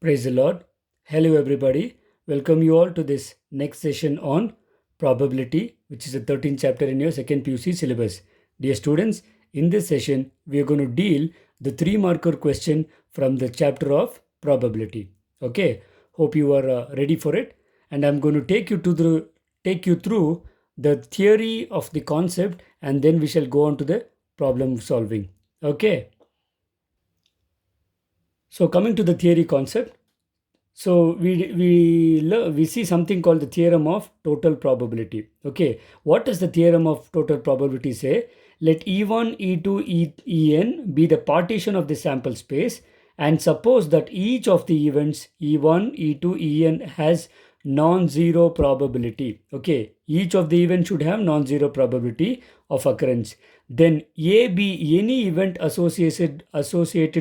Praise the Lord. Hello, everybody. Welcome you all to this next session on probability, which is the 13th chapter in your second PUC syllabus. Dear students, in this session, we are going to deal the 3-marker question from the chapter of probability. Okay, hope you are ready for it. And I'm going to take you through the theory of the concept, and then we shall go on to the problem solving. Okay. So coming to the theory concept. So we see something called the theorem of total probability. Okay, what does the theorem of total probability say? Let E1, E2, En be the partition of the sample space, and suppose that each of the events E1, E2, En has non-zero probability. Okay, each of the events should have non-zero probability of occurrence. Then A be any event associated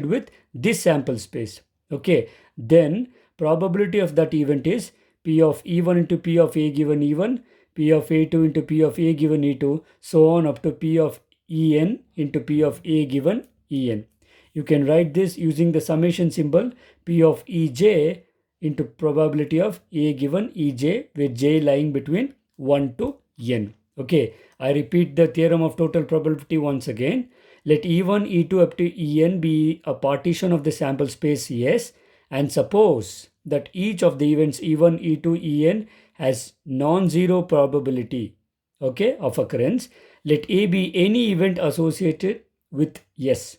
with this sample space. Okay, then probability of that event is P of E1 into P of A given E1, P of A2 into P of A given E2, so on up to P of En into P of A given En. You can write this using the summation symbol P of Ej into probability of A given Ej, with J lying between 1 to N. Okay, I repeat the theorem of total probability once again. Let E1, E2 up to En be a partition of the sample space S, and suppose that each of the events E1, E2, En has non-zero probability, okay, of occurrence. Let A be any event associated with S.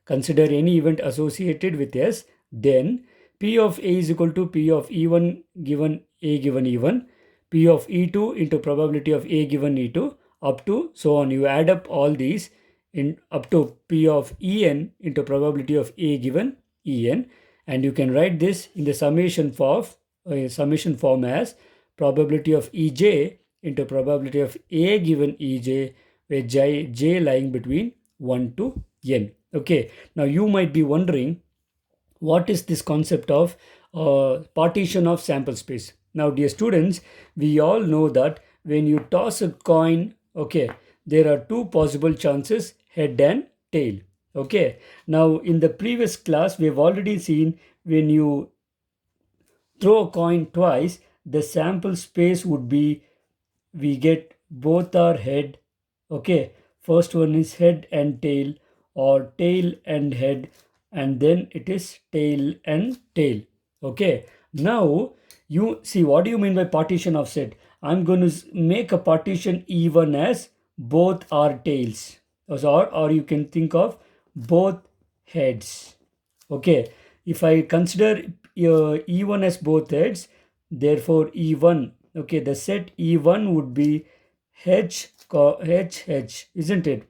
Consider any event associated with S. Then P of A is equal to P of E1 given A given E1, P of E2 into probability of A given E2, up to so on. You add up all these in up to P of En into probability of A given En, and you can write this in the summation form as probability of Ej into probability of A given Ej, where J lying between 1 to N. Okay, now you might be wondering, what is this concept of partition of sample space? Now, dear students, we all know that when you toss a coin, okay, there are two possible chances, head and tail. Okay, now in the previous class, we have already seen when you throw a coin twice, the sample space would be, we get both are head. Okay, first one is head and tail, or tail and head, and then it is tail and tail. Okay, now you see, what do you mean by partition offset? I'm going to make a partition even as both are tails, or you can think of both heads. Okay, if I consider E1 as both heads, therefore E1, okay, the set E1 would be H, isn't it?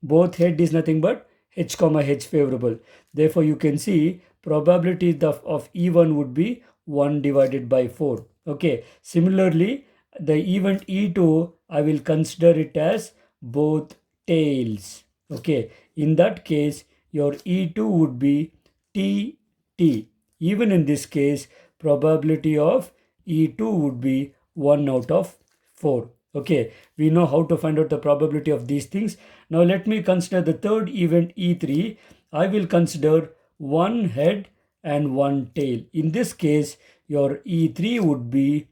Both head is nothing but H comma H favorable. Therefore, you can see probability of E1 would be 1 divided by 4. Okay, similarly, the event E2, I will consider it as both tails. Okay, in that case, your E2 would be TT. Even in this case, probability of E2 would be 1 out of 4. Okay, we know how to find out the probability of these things. Now let me consider the third event E3. I will consider one head and one tail. In this case, your E3 would be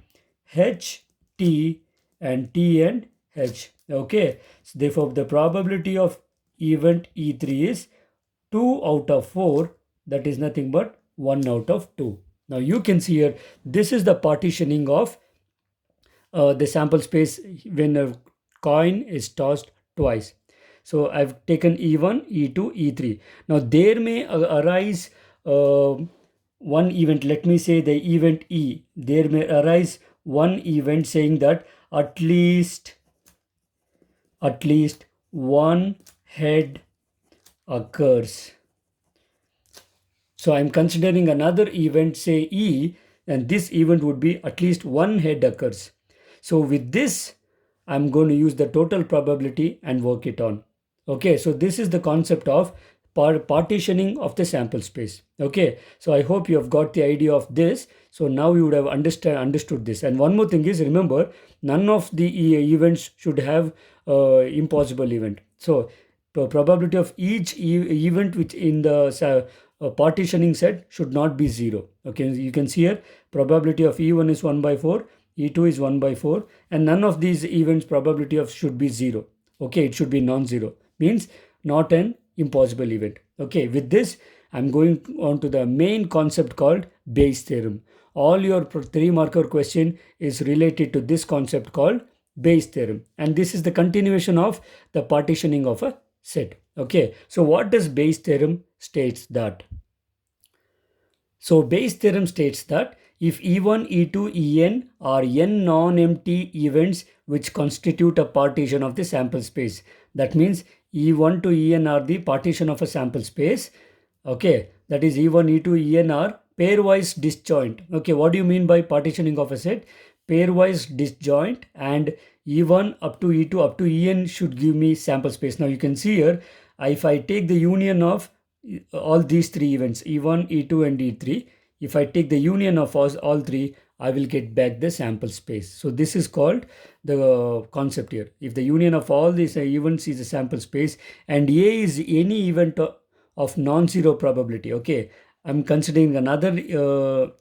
H, T, and T and H. Okay, so therefore the probability of event E3 is 2 out of 4. That is nothing but 1 out of 2. Now you can see here, this is the partitioning of the sample space when a coin is tossed twice. So I've taken E1, E2, E3. Now there may arise one event. Let me say the event E. There may arise one event saying that at least one head occurs. So I'm considering another event, say E, and this event would be at least one head occurs. So with this, I'm going to use the total probability and work it on. Okay, so this is the concept of partitioning of the sample space. Okay, so I hope you have got the idea of this. So now you would have understood this. And one more thing is, remember, none of the events should have impossible event. So the probability of each event which in the a partitioning set should not be 0. Okay, you can see here probability of E1 is 1 by 4, E2 is 1 by 4, and none of these events probability of should be 0. Okay, it should be non-zero, means not an impossible event. Okay, with this I'm going on to the main concept called Bayes theorem. All your 3-marker question is related to this concept called Bayes theorem, and this is the continuation of the partitioning of a set. Okay, so what does Bayes theorem states that? So Bayes theorem states that if E1, E2, En are n non-empty events which constitute a partition of the sample space, that means E1 to En are the partition of a sample space. Okay, that is E1, E2, En are pairwise disjoint. Okay, what do you mean by partitioning of a set? Pairwise disjoint, and E1 up to E2 up to En should give me sample space. Now you can see here, if I take the union of all these 3 events, E1, E2 and E3, if I take the union of all 3, I will get back the sample space. So this is called the concept here. If the union of all these events is a sample space and A is any event of non-zero probability, okay, I'm considering another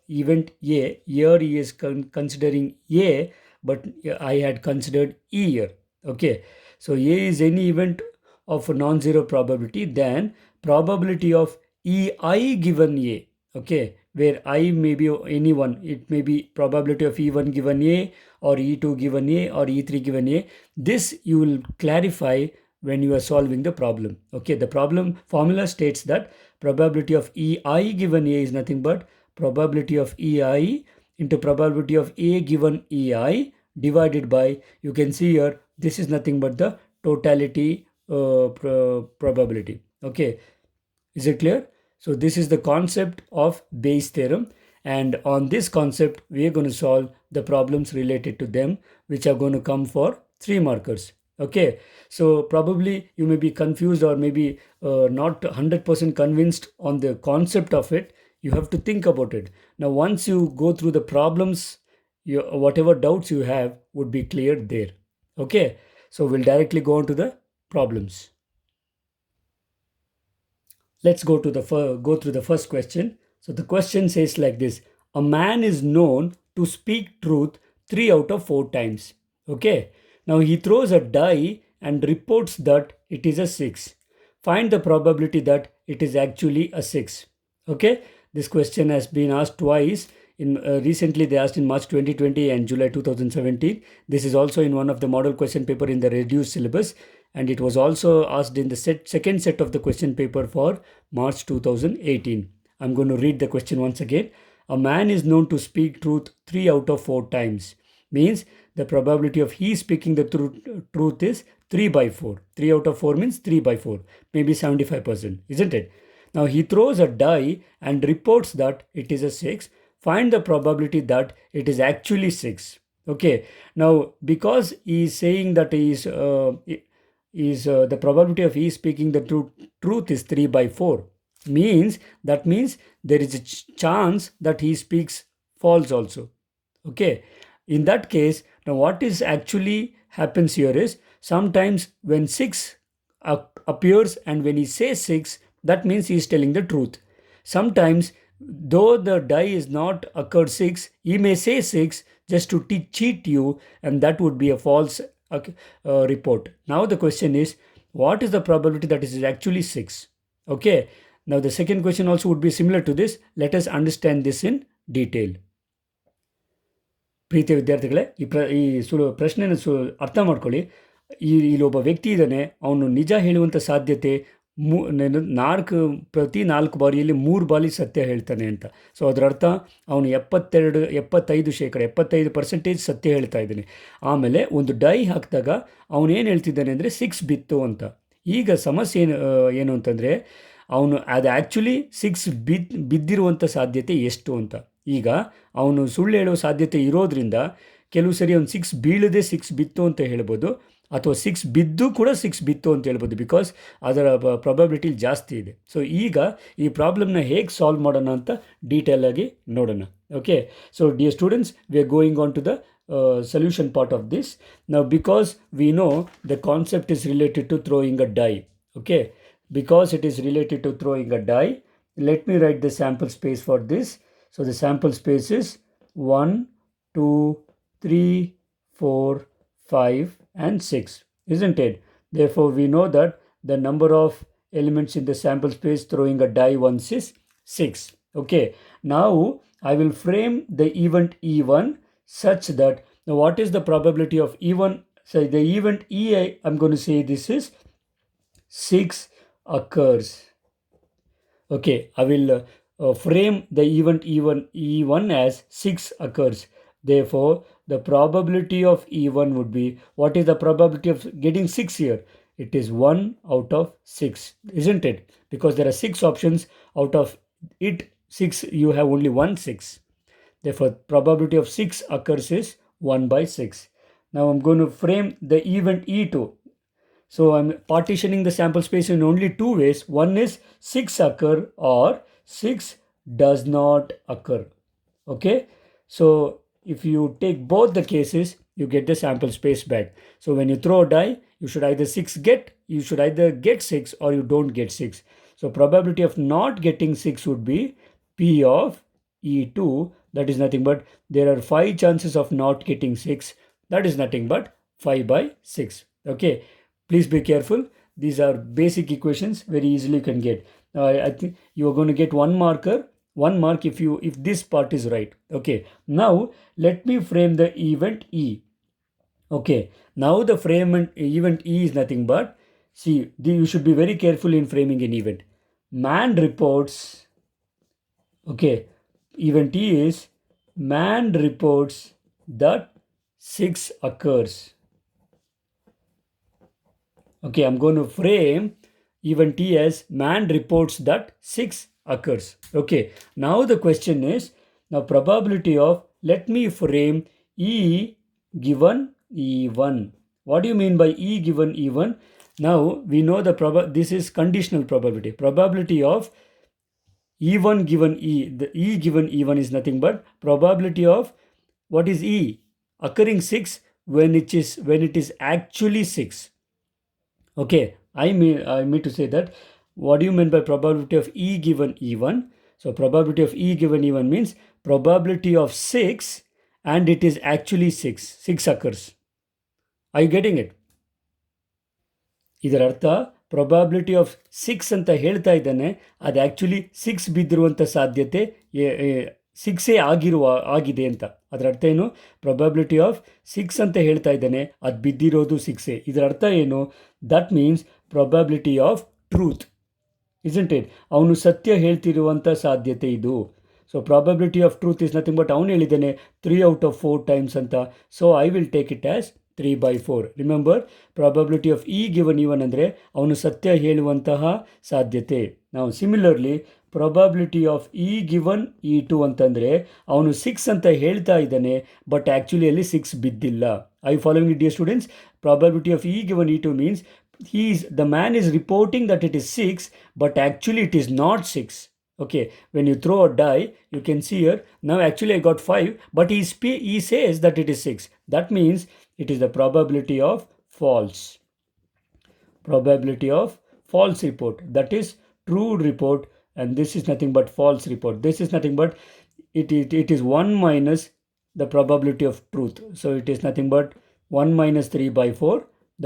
event A. Here he is considering A, but I had considered E here. Okay, so A is any event of a non-zero probability, then probability of EI given A, okay, where I may be anyone, it may be probability of E1 given A or E2 given A or E3 given A. This you will clarify when you are solving the problem. Okay, the problem formula states that probability of EI given A is nothing but probability of EI into probability of A given EI divided by, you can see here, this is nothing but the totality probability. Okay, is it clear? So this is the concept of Bayes theorem, and on this concept we are going to solve the problems related to them, which are going to come for 3 markers. Okay, so probably you may be confused or maybe not 100% convinced on the concept of it. You have to think about it. Now once you go through the problems, whatever doubts you have would be cleared there. Okay, so we'll directly go on to the problems. Let's go through the first question. So the question says like this: a man is known to speak truth 3 out of 4 times. Okay, now he throws a die and reports that it is a 6. Find the probability that it is actually a 6. Okay, this question has been asked twice. Recently they asked in March 2020 and July 2017. This is also in one of the model question paper in the reduced syllabus, and it was also asked in the second set of the question paper for March 2018. I'm going to read the question once again. A man is known to speak truth 3 out of 4 times. Means the probability of he speaking the truth is 3 by 4. 3 out of 4 means 3 by 4. Maybe 75%, isn't it? Now he throws a die and reports that it is a 6. Find the probability that it is actually 6. Okay. Now because he is saying that he is the probability of he speaking the truth is 3 by 4, means there is a chance that he speaks false also. Okay, in that case, now what is actually happens here is, sometimes when 6 appears and when he says 6, that means he is telling the truth. Sometimes though the die is not occurred 6, he may say 6 just to cheat you, and that would be a false report. Now the question is, what is the probability that it is actually 6? Okay, now the second question also would be similar to this. Let us understand this in detail. ಪ್ರೀತಿಯ ವಿದ್ಯಾರ್ಥಿಗಳೇ, ಈ ಪ್ರಶ್ನೆನ ಅರ್ಥ ಮಾಡ್ಕೊಳ್ಳಿ. ಇಲ್ಲೊಬ್ಬ ವ್ಯಕ್ತಿ ಇದ್ದಾನೆ, ಅವನು ನಿಜ ಹೇಳುವಂಥ ಸಾಧ್ಯತೆ ಪ್ರತಿ 4 ಬಾರಿಯಲ್ಲಿ 3 ಬಾರಿ ಸತ್ಯ ಹೇಳ್ತಾನೆ ಅಂತ. ಸೊ ಅದರ ಅರ್ಥ ಅವನು 75% ಸತ್ಯ ಹೇಳ್ತಾ ಇದ್ದಾನೆ. ಆಮೇಲೆ ಒಂದು ಡೈ ಹಾಕಿದಾಗ ಅವನೇನು ಹೇಳ್ತಿದ್ದಾನೆ ಅಂದರೆ 6 ಬಿತ್ತು ಅಂತ. ಈಗ ಸಮಸ್ಯೆ ಏನು ಅಂತಂದರೆ, ಅವನು ಅದು ಆ್ಯಕ್ಚುಲಿ 6 ಬಿದ್ದಿರುವಂಥ ಸಾಧ್ಯತೆ ಎಷ್ಟು ಅಂತ. ಈಗ ಅವನು ಸುಳ್ಳು ಹೇಳೋ ಸಾಧ್ಯತೆ ಇರೋದ್ರಿಂದ ಕೆಲವು ಸರಿ ಅವ್ನು 6 ಬೀಳದೆ 6 ಬಿತ್ತು ಅಂತ ಹೇಳ್ಬೋದು, ಅಥವಾ 6 ಬಿದ್ದು ಕೂಡ 6 ಬಿತ್ತು ಅಂತ ಹೇಳ್ಬೋದು, ಬಿಕಾಸ್ ಅದರ ಪ್ರಾಬಬಿಲಿಟಿ ಜಾಸ್ತಿ ಇದೆ. ಸೊ ಈಗ ಈ ಪ್ರಾಬ್ಲಮ್ನ ಹೇಗೆ ಸಾಲ್ವ್ ಮಾಡೋಣ ಅಂತ ಡೀಟೇಲ್ ಆಗಿ ನೋಡೋಣ. Okay, so dear students, we are going on to the solution part of this. Now because we know the concept is related to throwing a die, okay, because it is related to throwing a die, let me write the sample space for this. So the sample space is 1, 2, 3, 4, 5 and 6, isn't it? Therefore, we know that the number of elements in the sample space throwing a die once is 6. Okay, now I will frame the event E1 such that, now what is the probability of E1? So the event E, I'm going to say this is 6 occurs. Okay, I will frame the event E1 as 6 occurs. Therefore, the probability of E1 would be, what is the probability of getting 6 here? It is 1 out of 6, isn't it? Because there are 6 options, out of it 6, you have only 1 6. Therefore, probability of 6 occurs is 1 by 6. Now I'm going to frame the event E2. So I'm partitioning the sample space in only two ways. One is 6 occur or 6 does not occur. Okay. So if you take both the cases, you get the sample space back. So when you throw a die, you should either get 6 or you don't get 6. So probability of not getting 6 would be P of E2. That is nothing but, there are 5 chances of not getting 6. That is nothing but 5 by 6. Okay. Please be careful. These are basic equations, very easily you can get. I think you are going to get one mark if this part is right. Okay. Now let me frame the event E. Okay. Now the event E is nothing but, see, you should be very careful in framing an event. Man reports. Okay. Event E is man reports that 6 occurs. Okay, I'm going to frame event T as man reports that 6 occurs. Okay, now the question is, now probability of, let me frame E given E1. What do you mean by E given E1? Now we know this is conditional probability. Probability of E1 given E, the E given E1 is nothing but probability of, what is E? Occurring 6 when it is actually 6. Okay, I mean to say that, what do you mean by probability of E given E1? So probability of E given E1 means probability of 6 and it is actually 6. 6 occurs. Are you getting it? ಇದರ ಅರ್ಥ probability of 6 ಅಂತ ಹೇಳ್ತಾ ಇದ್ದಾನೆ, ಅದು actually 6 ಬಿದ್ದಿರುವಂಥ ಸಾಧ್ಯತೆ 6 ಆಗಿದೆ ಅಂತ. ಅದರ ಅರ್ಥ ಏನು? ಪ್ರೊಬಾಬಿಲಿಟಿ ಆಫ್ 6 ಅಂತ ಹೇಳ್ತಾ ಇದ್ದಾನೆ, ಅದು ಬಿದ್ದಿರೋದು 6. ಇದರ ಅರ್ಥ ಏನು? That means probability of truth, isn't it? ಅವನು ಸತ್ಯ ಹೇಳ್ತಿರುವಂಥ ಸಾಧ್ಯತೆ ಇದು. So probability of truth is nothing but, ಅವನು ಹೇಳಿದ್ದಾನೆ 3 out of 4 times ಅಂತ. So I will take it as 3 by 4. Remember, probability of E given E one ಅಂದರೆ ಅವನು ಸತ್ಯ ಹೇಳುವಂತಹ ಸಾಧ್ಯತೆ. ನಾವು similarly probability of E given E2 ಅಂತಂದರೆ ಅವನು 6 ಅಂತ ಹೇಳ್ತಾ ಇದ್ದಾನೆ, ಬಟ್ ಆ್ಯಕ್ಚುಲಿ ಅಲ್ಲಿ 6 ಬಿದ್ದಿಲ್ಲ. I following it dear students? Probability of E given E2 means the man is reporting that it is 6, but actually it is not 6. Okay, when you throw a die, you can see here, now actually I got 5, but he says that it is 6. That means it is the probability of false. Probability of false report. That is true report, and this is nothing but false report. This is nothing but, it is 1 minus the probability of truth. So it is nothing but 1 minus 3 by 4.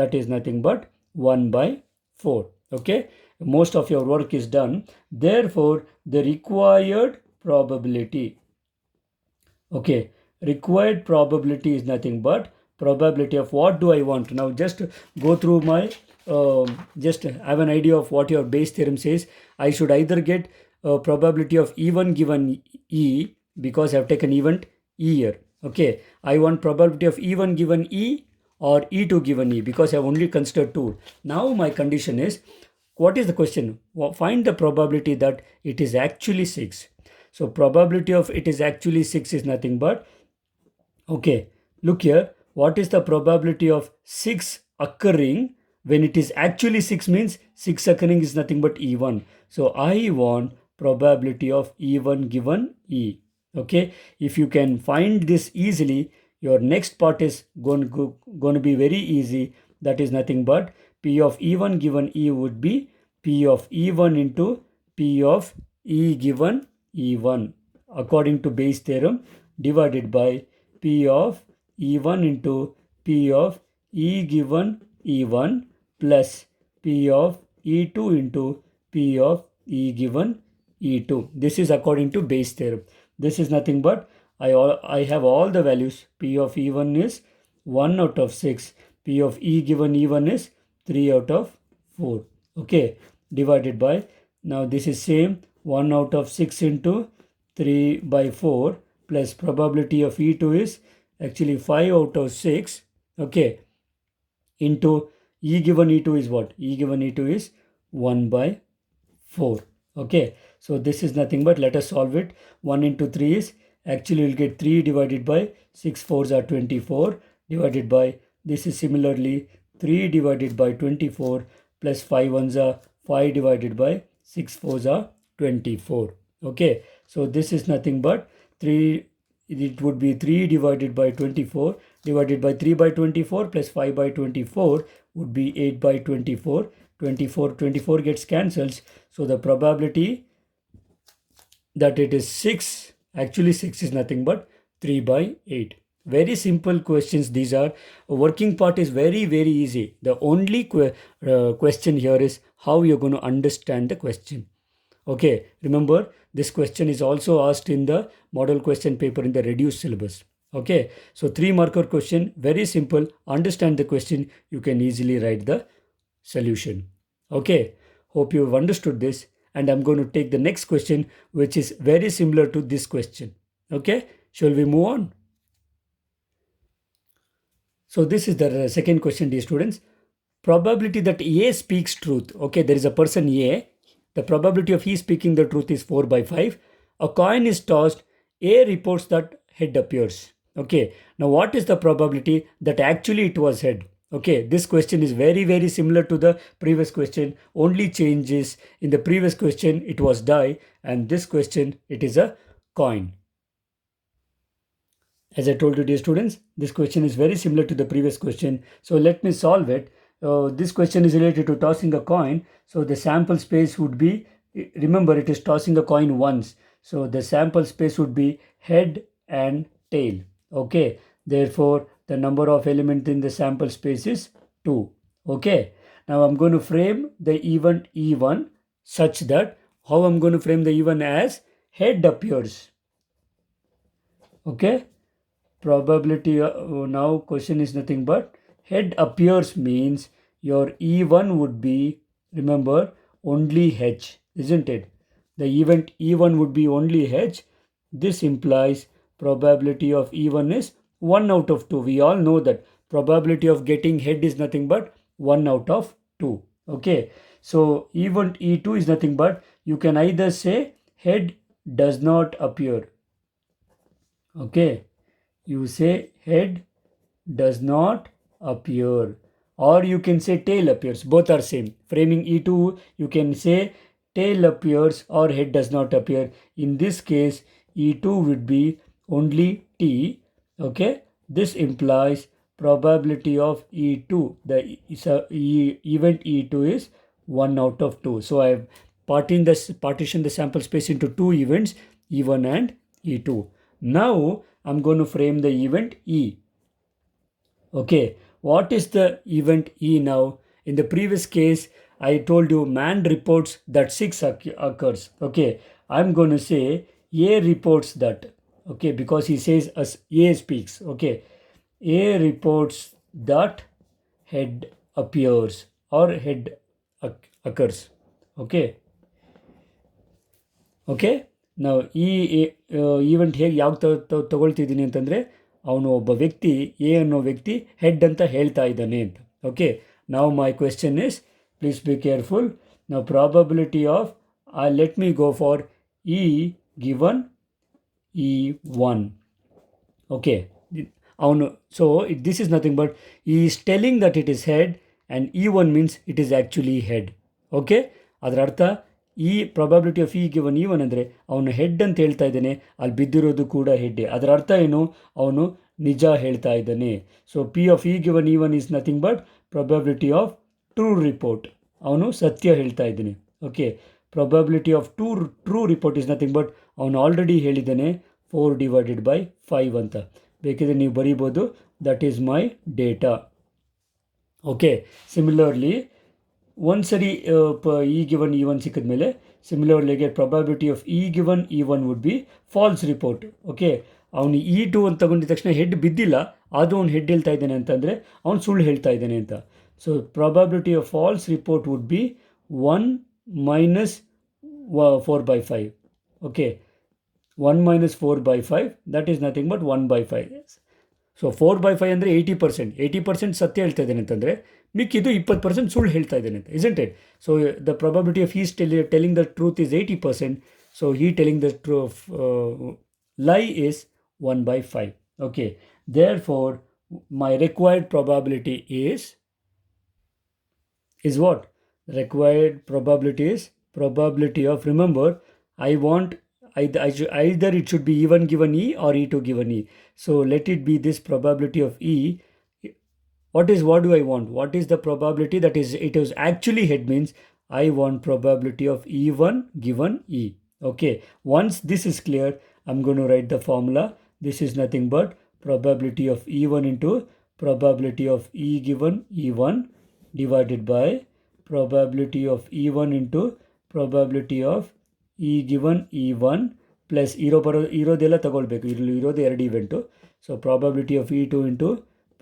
That is nothing but 1 by 4. Okay, most of your work is done. Therefore, the required probability, okay, required probability is nothing but probability of, what do I want? Now just go through my just have an idea of what your Bayes theorem says. I should either get probability of E1 given E, because I have taken event E here. Okay, I want probability of E1 given E or E2 given E, because I have only considered 2. Now my condition is, what is the question? Find the probability that it is actually 6. So probability of it is actually 6 is nothing but, okay, look here, what is the probability of 6 occurring when it is actually 6 means 6 occurring is nothing but E1. So I want probability of E1 given E. Okay, if you can find this easily, your next part is going to be very easy. That is nothing but P of E1 given E would be P of E1 into P of E given E1 according to Bayes theorem divided by P of E1 into P of E given E1 plus P of E2 into P of E given E2. This is according to Bayes theorem. This is nothing but I have all the values. P of E1 is 1 out of 6. P of E given E1 is 3 out of 4. Okay, divided by, now this is same, 1 out of 6 into 3 by 4 plus probability of E2 is actually 5 out of 6. Okay, into E given E2 is what? E given E2 is 1 by 4. Okay, so this is nothing but, let us solve it. 1 into 3 is, actually you'll get 3 divided by 6 4s are 24 divided by, this is similarly 3 divided by 24 plus 5 1s are 5 divided by 6 4s are 24. Okay, so this is nothing but 3, it would be 3 divided by 24 divided by 3 by 24 plus 5 by 24 would be 8 by 24. 24 gets cancels, so the probability that it is 6, actually 6 is nothing but 3 by 8. Very simple questions these are. Working part is very easy. The only question here is how you're going to understand the question. Okay, remember this question is also asked in the model question paper in the reduced syllabus. Okay, so 3 marker question, very simple. Understand the question, you can easily write the solution. Okay, hope you've understood this, and I'm going to take the next question, which is very similar to this question. Okay, shall we move on? So this is the second question, dear students. Probability that A speaks truth. Okay, there is a person A. The probability of he speaking the truth is 4 by 5. A coin is tossed. A reports that head appears. Okay, now what is the probability that actually it was head? Okay, this question is very similar to the previous question. Only changes, in the previous question it was die, and this question it is a coin. As I told you, dear students, this question is very similar to the previous question. So let me solve it. This question is related to tossing a coin. So the sample space would be, remember it is tossing a coin once. So the sample space would be head and tail. Okay, therefore the number of elements in the sample space is 2. Okay, now I'm going to frame the event E1 such that, how I'm going to frame the event as head appears. Okay, probability now question is nothing but head appears means your E1 would be, remember, only H, isn't it? The event E1 would be only H. This implies probability of E1 is 1 out of 2. We all know that probability of getting head is nothing but 1 out of 2. Okay, so event E2 is nothing but, you can either say head does not appear. Okay, you say head does not appear, or you can say tail appears. Both are same. Framing E2, you can say tail appears or head does not appear. In this case, E2 would be only T. Okay, this implies probability of E2, the event E2 is 1 out of 2. So I have partitioned the sample space into 2 events, E1 and E2. Now I'm going to frame the event E. Okay, what is the event E now? In the previous case, I told you man reports that 6 occurs. Okay, I'm going to say A reports that. Okay, because he says as A speaks. Okay, A reports that head appears or head occurs. Okay. Okay, ನಾವು ಈ event ಹೇಗೆ ಯಾವ ತಗೊಳ್ತಿದ್ದೀನಿ ಅಂತಂದರೆ, ಅವನು ಒಬ್ಬ ವ್ಯಕ್ತಿ, A ಅನ್ನೋ ವ್ಯಕ್ತಿ ಹೆಡ್ ಅಂತ ಹೇಳ್ತಾ ಇದ್ದಾನೆ ಅಂತ. ಓಕೆ, ನಾವು my question is, please be careful. ನಾವು probability of, let me go for E given E1. Okay, ಅವನು, so this is nothing but E is telling that it is head and E1 means it is actually head. Okay, ಅದರ ಅರ್ಥ ಈ probability of E given E1 ಅಂದರೆ ಅವನು head ಅಂತ ಹೇಳ್ತಾ ಇದ್ದಾನೆ, ಅಲ್ಲಿ ಬಿದ್ದಿರೋದು ಕೂಡ ಹೆಡ್ಡೆ. ಅದರ ಅರ್ಥ ಏನು? ಅವನು ನಿಜ ಹೇಳ್ತಾ ಇದ್ದಾನೆ. So P of E given E1 is nothing but probability of true report. ಅವನು ಸತ್ಯ ಹೇಳ್ತಾ ಇದ್ದಾನೆ. Okay, probability of true report is nothing but ಅವನು ಆಲ್ರೆಡಿ ಹೇಳಿದ್ದಾನೆ 4/5 ಅಂತ. ಬೇಕಿದ್ರೆ ನೀವು ಬರೀಬೋದು, that is my data. Okay, similarly ಒಂದ್ಸರಿ E given E1 ಸಿಕ್ಕಿದ ಮೇಲೆ similarly get probability of E given E1 would be false report. Okay, ಅವನು E2 ಅಂತ ತಗೊಂಡಿದ ತಕ್ಷಣ ಹೆಡ್ ಬಿದ್ದಿಲ್ಲ, ಆದರೂ ಅವ್ನು ಹೆಡ್ ಹೇಳ್ತಾ ಇದ್ದಾನೆ ಅಂತಂದರೆ ಅವ್ನು ಸುಳ್ಳು ಹೇಳ್ತಾ ಇದ್ದಾನೆ ಅಂತ. So probability of false report would be 1 minus 4/5. Okay, 1 minus 4/5, that is nothing but 1/5. So 4/5 ಅಂದರೆ 80%. 80% ಸತ್ಯ ಹೇಳ್ತಾ ಇದ್ದೇನೆ ಅಂತಂದರೆ ಮಿಕ್ಕಿದ್ದು 20% ಸುಳ್ಳು ಹೇಳ್ತಾ ಇದ್ದೇನೆ ಅಂತ, isn't it? So the probability of he telling the truth is 80%. So he telling the truth lie is 1/5. Okay, therefore my required probability is what? Required probability is probability of, remember, I want either it should be E1 given E or E2 given E. So let it be this probability of E. What do I want? What is the probability that is it was actually head means I want probability of E1 given E. Okay, once this is clear, I'm going to write the formula. This is nothing but probability of E1 into probability of E given E1 divided by probability of E1 into probability of E given E1 plus ಇರೋದೆಲ್ಲ ತಗೊಳ್ಬೇಕು, ಇರೋದು ಎರಡು event. So probability of E2 into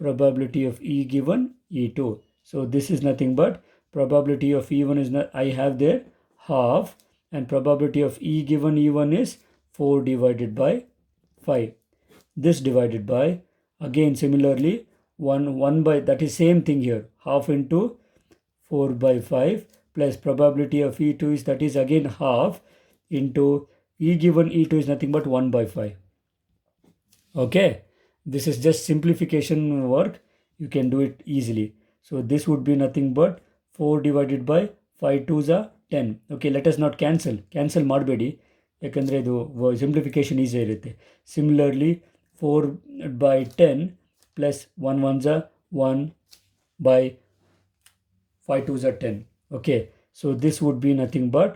probability of E given E2. So this is nothing but probability of E1 is not, I have there half, and probability of E given E1 is 4/5. This divided by, again similarly, 1 by, that is same thing here, half into 4/5 plus probability of E2 is, that is again half into E given E2 is nothing but 1/5. Okay, this is just simplification work, you can do it easily. So this would be nothing but 4/5 2s are 10. Okay, let us not cancel ಮಾಡಬೇಡಿ, ಯಾಕಂದರೆ ಇದು simplification easy ಇರುತ್ತೆ. Similarly 4/10 plus 1 1s are 1/5 2s are 10. Okay, so this would be nothing but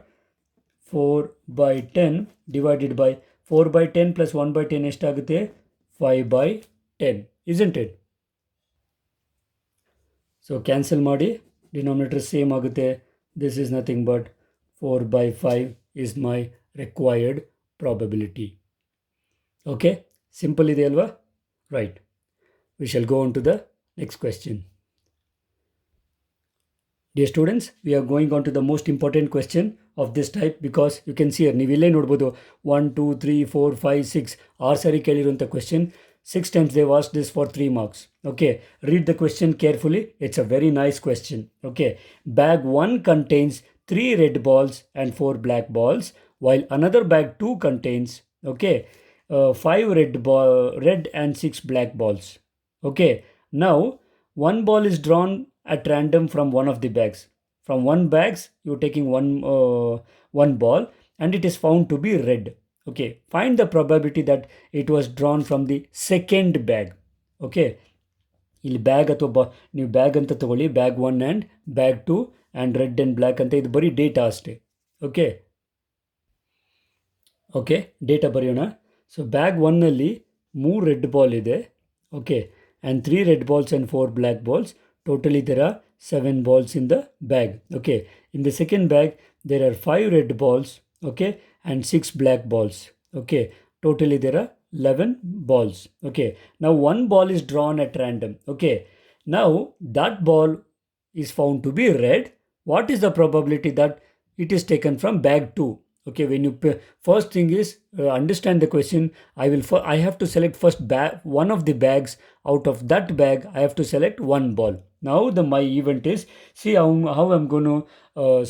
4/10 divided by 4/10 plus 1/10 ಎಷ್ಟಾಗುತ್ತೆ? 5/10, isn't it? So cancel ಮಾಡಿ, denominator same ಆಗುತ್ತೆ. This is nothing but 4/5 is my required probability. Okay, simple ಇದೆ ಅಲ್ವಾ? Right, we shall go on to the next question. Dear students, we are going on to the most important question of this type, because you can see here, ನೀವು ಇಲ್ಲೇ ನೋಡ್ಬೋದು 1 2 3 4 5 6 6 ಸಾರಿ ಕೇಳಿರುವಂಥ question. 6 times they've asked this for 3 marks. Okay, read the question carefully, it's a very nice question. Okay, bag 1 contains 3 red balls and 4 black balls, while another bag 2 contains 5 red and 6 black balls. Okay, now one ball is drawn at random from one of the bags. From one bags you're taking one ball and it is found to be red. Okay, find the probability that it was drawn from the second bag. Okay, ಇಲ್ಲಿ bag ಅಥವಾ ನೀವು bag ಅಂತ ತಗೊಳ್ಳಿ, bag 1 hand bag 2 and red and black ಅಂತ, ಇದು ಬರೀ data ಅಷ್ಟೇ. Okay, data ಬರೆಯೋಣ. ಸೊ ಬ್ಯಾಗ್ 1ನಲ್ಲಿ 3 ರೆಡ್ ಬಾಲ್ ಇದೆ. Okay, and 3 red balls and 4 black balls. Totally there are 7 balls in the bag. Okay, in the second bag there are 5 red balls, okay, and 6 black balls. Okay, totally there are 11 balls. Okay, now one ball is drawn at random. Okay, now that ball is found to be red. What is the probability that it is taken from bag 2? Okay, when you first thing is understand the question. I have to select first one of the bags. Out of that bag I have to select one ball. Now my event is, see how I'm going to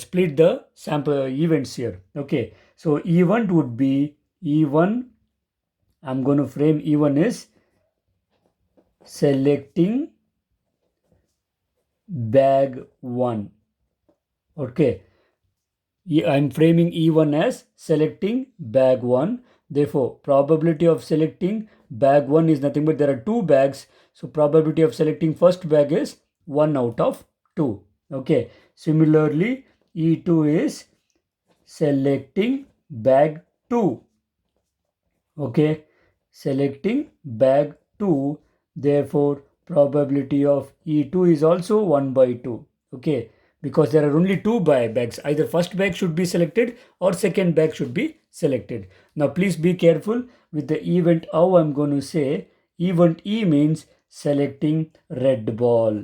split the sample events here. Okay, so event would be E1. I'm going to frame E1 is selecting bag 1. Okay, I'm framing E1 as selecting bag 1. Therefore probability of selecting bag 1 is nothing but there are 2 bags, so probability of selecting first bag is 1 out of 2. Okay, similarly E2 is selecting bag 2. Okay, selecting bag 2, therefore probability of E2 is also 1 by 2. Okay, because there are only two bags, either first bag should be selected or second bag should be selected. Now please be careful with the event. How I'm going to say event E means selecting red ball,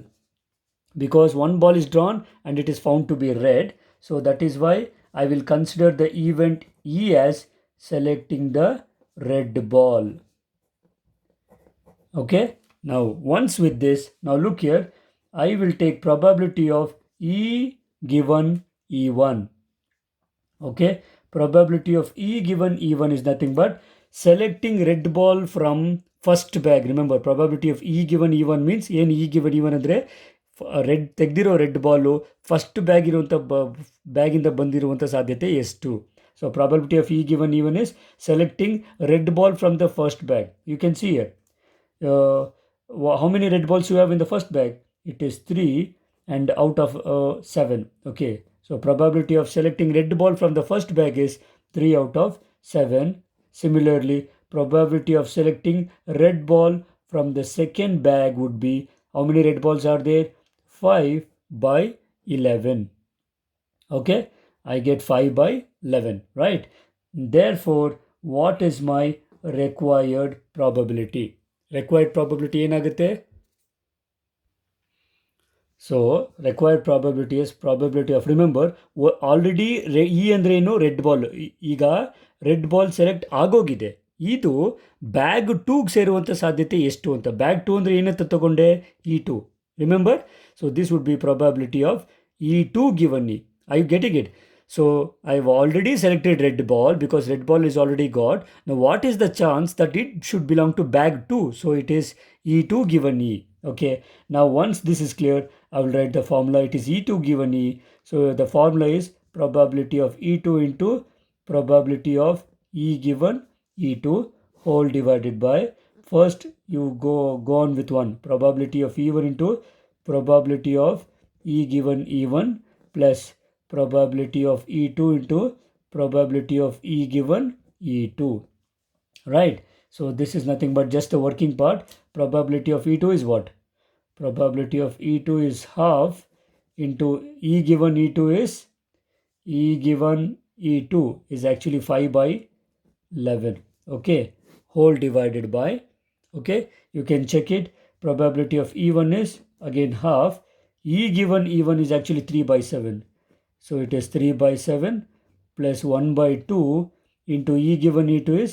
because one ball is drawn and it is found to be red, so that is why I will consider the event E as selecting the red ball. Okay, now once with this, now look here, I will take probability of E given E1. Okay, probability of E given E1 is nothing but selecting red ball from first bag. Remember, probability of E given E1 means ಏನು E given E1 ಅಂದರೆ red ತೆಗೆದಿರೋ red ball first bag ಇರುವಂಥ ಬ್ಯಾಗಿಂದ ಬಂದಿರುವಂಥ ಸಾಧ್ಯತೆ ಎಷ್ಟು. So probability of E given E one is selecting red ball from the first bag. You can see here how many red balls you have in the first bag. It is 3 and out of 7. Okay, so probability of selecting red ball from the first bag is 3 out of 7. Similarly, probability of selecting red ball from the second bag would be, how many red balls are there? 5 by 11. Okay, I get 5 by 11, right? Therefore, what is my required probability? Required probability ಏನಾಗುತ್ತೆ? So required probability is probability of, remember already E ಅಂದರೆ ಏನು, red ball. ಈಗ red ball select ಆಗೋಗಿದೆ, ಇದು bag 2ಗೆ ಸೇರುವಂಥ ಸಾಧ್ಯತೆ ಎಷ್ಟು ಅಂತ. Bag 2 ಅಂದರೆ ಏನಂತ ತಗೊಂಡೆ, E2. Remember, so this would be probability of E2 given E. Are you getting it? So I've already selected red ball because red ball is already got. Now what is the chance that it should belong to bag 2? So it is E2 given E. Okay, now once this is clear, I will write the formula. It is E2 given E. So the formula is probability of E2 into probability of E given E2 whole divided by, first you go on with 1, probability of E1 into probability of E given E1 plus probability of E2 into probability of E given E2, right? So this is nothing but just the working part. Probability of E2 is what? Probability of E2 is half into E given E2 is, E given E2 is actually 5 by 11. Okay, whole divided by, okay, you can check it. Probability of E1 is again half. E given E1 is actually 3 by 7. So it is 3 by 7 plus 1 by 2 into E given E2 is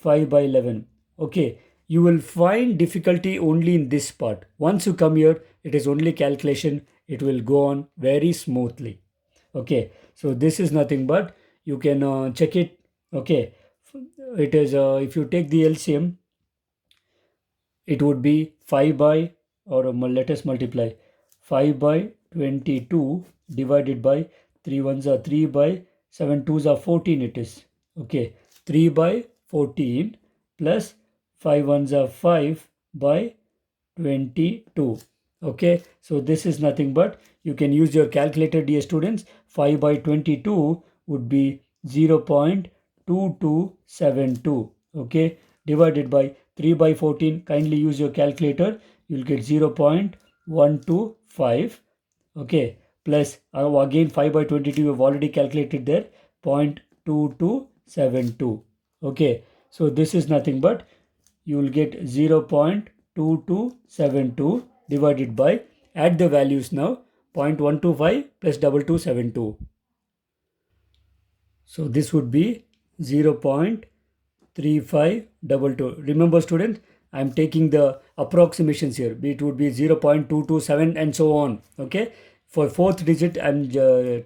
5 by 11. Okay, you will find difficulty only in this part. Once you come here, it is only calculation. It will go on very smoothly. Okay, so this is nothing but, you can check it. Okay, it is if you take the LCM, it would be 5 by, or let us multiply 5 by 22 divided by 3 ones are 3 by 7 twos are 14 it is. Okay, 3 by 14 plus 5 ones are 5 by 22. Okay, so this is nothing but, you can use your calculator, dear students. 5 by 22 would be 0.2272. Okay, divided by 3 by 14, kindly use your calculator, you'll get 0.125. Okay, plus again 5 by 22 you have already calculated there, 0.2272. Okay, so this is nothing but, you will get 0.2272 divided by, add the values now, 0.125 plus 2272. So this would be 0.3522. Remember students, I am taking the approximations here. It would be 0.227 and so on. Okay, for fourth digit I am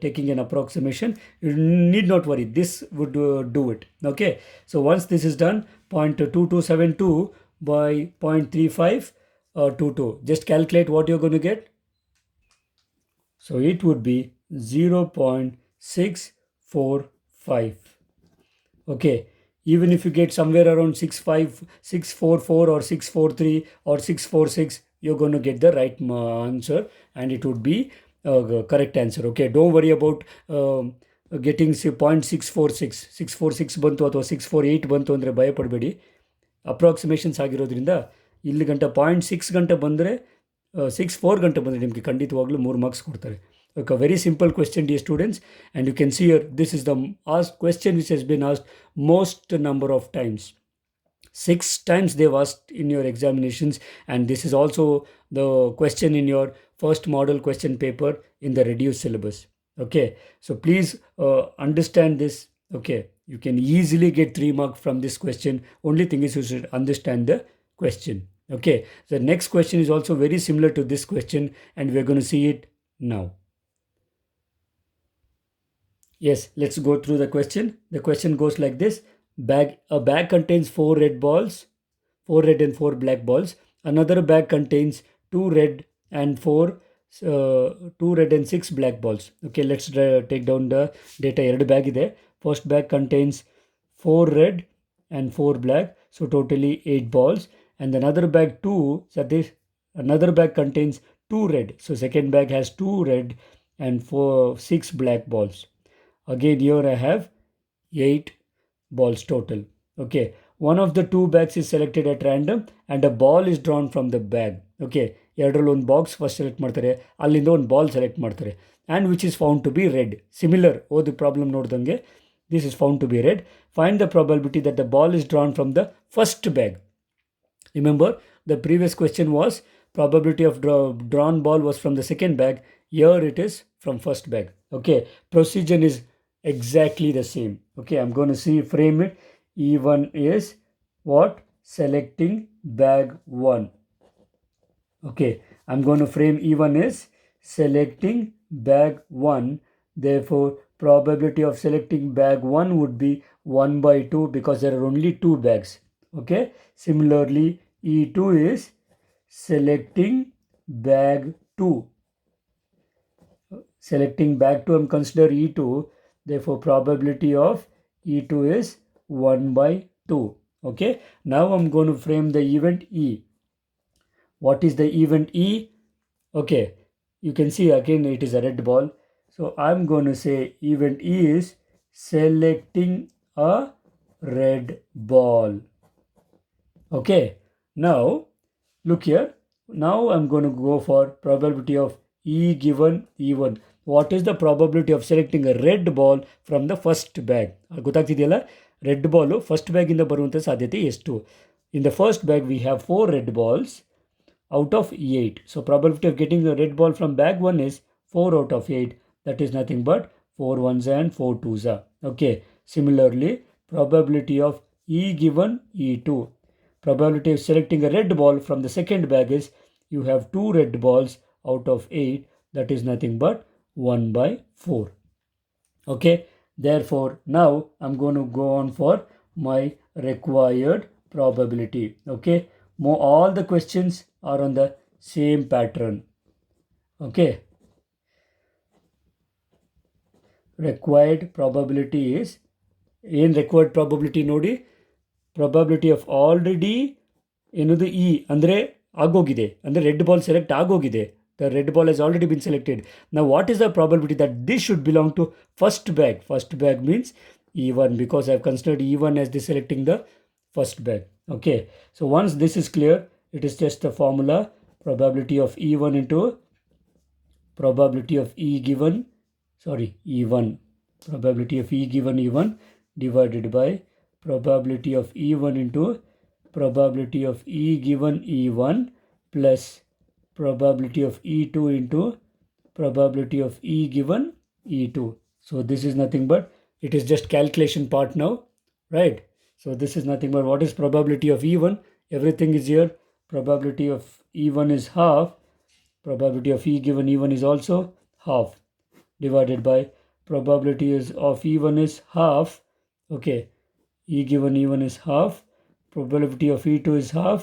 taking an approximation. You need not worry, this would do it. Okay, so once this is done, 0.2272 by 0.3522, just calculate what you're going to get. So it would be 0.645. Okay, even if you get somewhere around 644 or 643 or 646, you're going to get the right answer, and it would be correct answer. Okay, don't worry about getting 0.646 ಬಂತು ಅಥವಾ 648 ಬಂತು ಅಂದರೆ ಭಯಪಡಬೇಡಿ. ಅಪ್ರಾಕ್ಸಿಮೇಷನ್ಸ್ ಆಗಿರೋದ್ರಿಂದ ಇಲ್ಲಿ ಗಂಟ 0.6 ಗಂಟೆ ಬಂದರೆ 6.4 ಗಂಟೆ ಬಂದರೆ ನಿಮಗೆ ಖಂಡಿತವಾಗ್ಲೂ 3 ಮಾರ್ಕ್ಸ್ ಕೊಡ್ತಾರೆ. Okay, very simple question, dear students, and you can see here this is the asked question which has been asked most number of times. 6 times they've asked in your examinations, and this is also the question in your first model question paper in the reduced syllabus. Okay, so please understand this. Okay, you can easily get 3 marks from this question. Only thing is you should understand the question. Okay, the next question is also very similar to this question, and we're going to see it now. Yes, let's go through the question. The question goes like this. A bag contains 4 red balls, 4 red and 4 black balls. Another bag contains 2 red and 6 black balls. Okay, let's take down the data. 2 bag ide. First bag contains 4 red and 4 black, so totally 8 balls. And another bag another bag contains 2 red, so second bag has 2 red and 6 black balls. Again, here I have 8 balls total. Okay, one of the 2 bags is selected at random and a ball is drawn from the bag. Okay, ಎರಡರಲ್ಲಿ ಒಂದು box first select ಮಾಡ್ತಾರೆ, ಅಲ್ಲಿಂದ ಒಂದು ball select ಮಾಡ್ತಾರೆ, and which is found to be red. Similar ಓದು problem ನೋಡ್ದಂಗೆ this is found to be red. Find the probability that the ball is drawn from the first bag. Remember, the previous question was probability of drawn ball was from the second bag. Here it is from first bag. Okay, procedure is exactly the same. Okay, I'm going to frame it. E1 is what? Selecting bag 1. Okay, I'm going to frame E1 is selecting bag 1. Therefore, probability of selecting bag 1 would be 1/2 because there are only 2 bags. Okay, similarly, E2 is selecting bag 2. Selecting bag 2, I'm consider E2. Therefore, probability of E2 is 1/2. Okay, now I'm going to frame the event E. What is the event E? Okay, you can see again it is a red ball. So I'm going to say event E is selecting a red ball. Okay, now look here. Now I'm going to go for probability of E given E1. What is the probability of selecting a red ball from the first bag? ಗೊತ್ತಾಗ್ತಿದೆಯಲ್ಲ, red ball first ಬ್ಯಾಗಿಂದ ಬರುವಂಥ ಸಾಧ್ಯತೆ ಎಷ್ಟು? In the first bag we have 4 red balls out of 8. So probability of getting the red ball from bag 1 is 4 out of 8. That is nothing but 4 ones and 4 twos. Okay, similarly, probability of E given E2. Probability of selecting a red ball from the second bag is you have 2 red balls out of 8. That is nothing but 1/4. Okay, therefore now I'm going to go on for my required probability. Okay, all the questions are on the same pattern. Okay, required probability is required probability ನೋಡಿ, probability of already ಏನದು E ಅಂದರೆ ಆಗೋಗಿದೆ, ಅಂದರೆ red ball select ಆಗೋಗಿದೆ. The red ball has already been selected. Now what is the probability that this should belong to first bag? First bag means E1 because I have considered E1 as the selecting the first bag. Okay, so once this is clear, it is just the formula probability of E1 into probability of E1 probability of E given E1 divided by probability of E1 into probability of E given E1 plus probability of E2 into probability of E given E2. So this is nothing but, it is just calculation part now, right? So this is nothing but what is probability of E1? Everything is here. Probability of E1 is half. Probability of E given E1 is also half, divided by probability of E1 is half. Okay, E given E1 is half. Probability of E2 is half.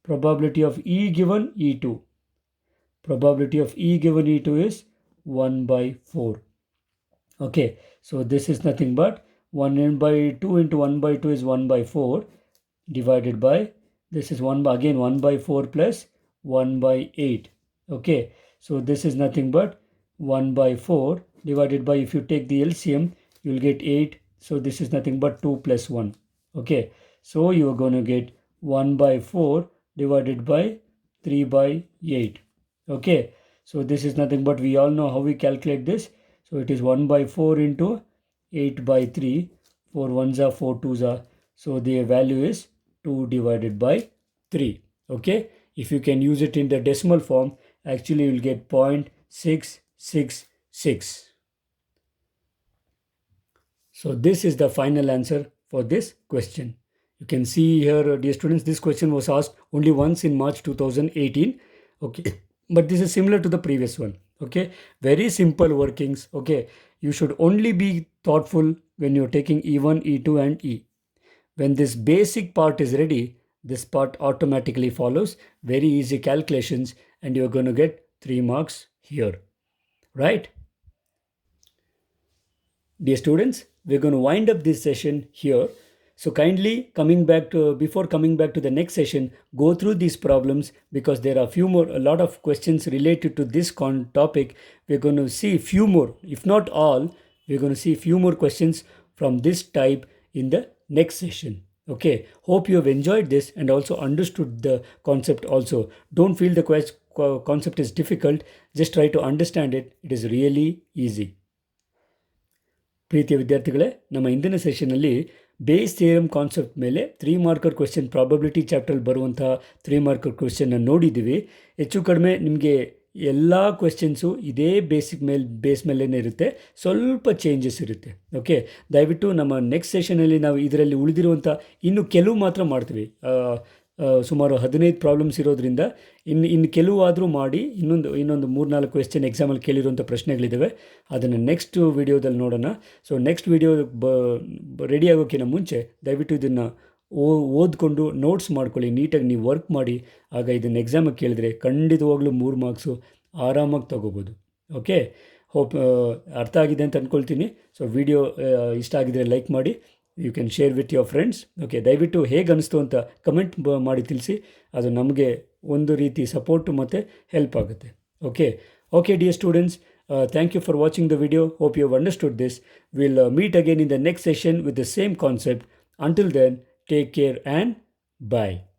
Probability of E given E2. Probability of E given E2 is 1/4. Okay, so this is nothing but 1/2 into 1/2 is 1/4 divided by, this is 1/4 plus 1/8. Okay, so this is nothing but 1/4 divided by, if you take the LCM, you'll get 8. So this is nothing but 2 plus 1. Okay, so you are going to get 1 by 4 divided by 3 by 8. Okay, so this is nothing but, we all know how we calculate this. So it is 1 by 4 into 8 by 3. 4 ones are 4 twos are. So the value is 2 divided by 3. Okay, if you can use it in the decimal form, actually you will get 0.666. So this is the final answer for this question. You can see here, dear students, this question was asked only once in March 2018. Okay, but this is similar to the previous one. Okay, very simple workings. Okay, you should only be thoughtful when you're taking E1, E2 and E. When this basic part is ready, this part automatically follows. Very easy calculations, and you're going to get 3 marks here, right? Dear students, we're going to wind up this session here. So kindly, before coming back to the next session, go through these problems, because there are a lot of questions related to this topic. We're going to see few more, if not all, we're going to see few more questions from this type in the next session. Okay, hope you have enjoyed this and also understood the concept also. Don't feel the concept is difficult. Just try to understand it. It is really easy. ಪ್ರೀತಿಯ ವಿದ್ಯಾರ್ಥಿಗಳೇ, ನಮ್ಮ ಇಂದಿನ ಸೆಷನಲ್ಲಿ base theorem concept ಮೇಲೆ 3 marker question, probability ಚಾಪ್ಟರ್ಲ್ಲಿ ಬರುವಂತಹ 3 marker ಕ್ವೆಶ್ಚನ್ನ ನೋಡಿದ್ದೀವಿ. ಹೆಚ್ಚು ಕಡಿಮೆ ನಿಮಗೆ ಎಲ್ಲ ಕ್ವೆಶ್ಚನ್ಸು ಇದೇ ಬೇಸ್ ಮೇಲೇ ಇರುತ್ತೆ, ಸ್ವಲ್ಪ ಚೇಂಜಸ್ ಇರುತ್ತೆ. ಓಕೆ, ದಯವಿಟ್ಟು ನಮ್ಮ ನೆಕ್ಸ್ಟ್ ಸೆಷನಲ್ಲಿ ನಾವು ಇದರಲ್ಲಿ ಉಳಿದಿರುವಂಥ ಇನ್ನು ಕೆಲವು ಮಾತ್ರ ಮಾಡ್ತೀವಿ. ಸುಮಾರು 15 ಪ್ರಾಬ್ಲಮ್ಸ್ ಇರೋದ್ರಿಂದ ಇನ್ನು ಕೆಲವು ಆದರೂ ಮಾಡಿ, ಇನ್ನೊಂದು 3-4 ಕ್ವೆಶ್ಚನ್ ಎಕ್ಸಾಮಲ್ಲಿ ಕೇಳಿರುವಂಥ ಪ್ರಶ್ನೆಗಳಿದ್ದಾವೆ, ಅದನ್ನು ನೆಕ್ಸ್ಟ್ ವೀಡಿಯೋದಲ್ಲಿ ನೋಡೋಣ. ಸೊ ನೆಕ್ಸ್ಟ್ ವೀಡಿಯೋ ರೆಡಿ ಆಗೋಕ್ಕಿಂತ ಮುಂಚೆ ದಯವಿಟ್ಟು ಇದನ್ನು ಓದ್ಕೊಂಡು ನೋಟ್ಸ್ ಮಾಡ್ಕೊಳ್ಳಿ, ನೀಟಾಗಿ ನೀವು ವರ್ಕ್ ಮಾಡಿ. ಆಗ ಇದನ್ನು ಎಕ್ಸಾಮಿಗೆ ಕೇಳಿದ್ರೆ ಖಂಡಿತವಾಗ್ಲೂ 3 ಮಾರ್ಕ್ಸು ಆರಾಮಾಗಿ ತಗೋಬೋದು. ಓಕೆ, ಹೋಪ್ ಅರ್ಥ ಆಗಿದೆ ಅಂತ ಅಂದ್ಕೊಳ್ತೀನಿ. ಸೊ ವಿಡಿಯೋ ಇಷ್ಟ ಆಗಿದರೆ ಲೈಕ್ ಮಾಡಿ, you can share with your friends. Okay, ದಯವಿಟ್ಟು ಹೇಗೆ ಅನಿಸ್ತು ಅಂತ ಕಮೆಂಟ್ ಮಾಡಿ ತಿಳಿಸಿ. ಅದು ನಮಗೆ ಒಂದು ರೀತಿ ಸಪೋರ್ಟು ಮತ್ತು ಹೆಲ್ಪ್ ಆಗುತ್ತೆ. Okay dear students, thank you for watching the video. Hope you have understood this. We'll meet again in the next session with the same concept. Until then, take care and bye.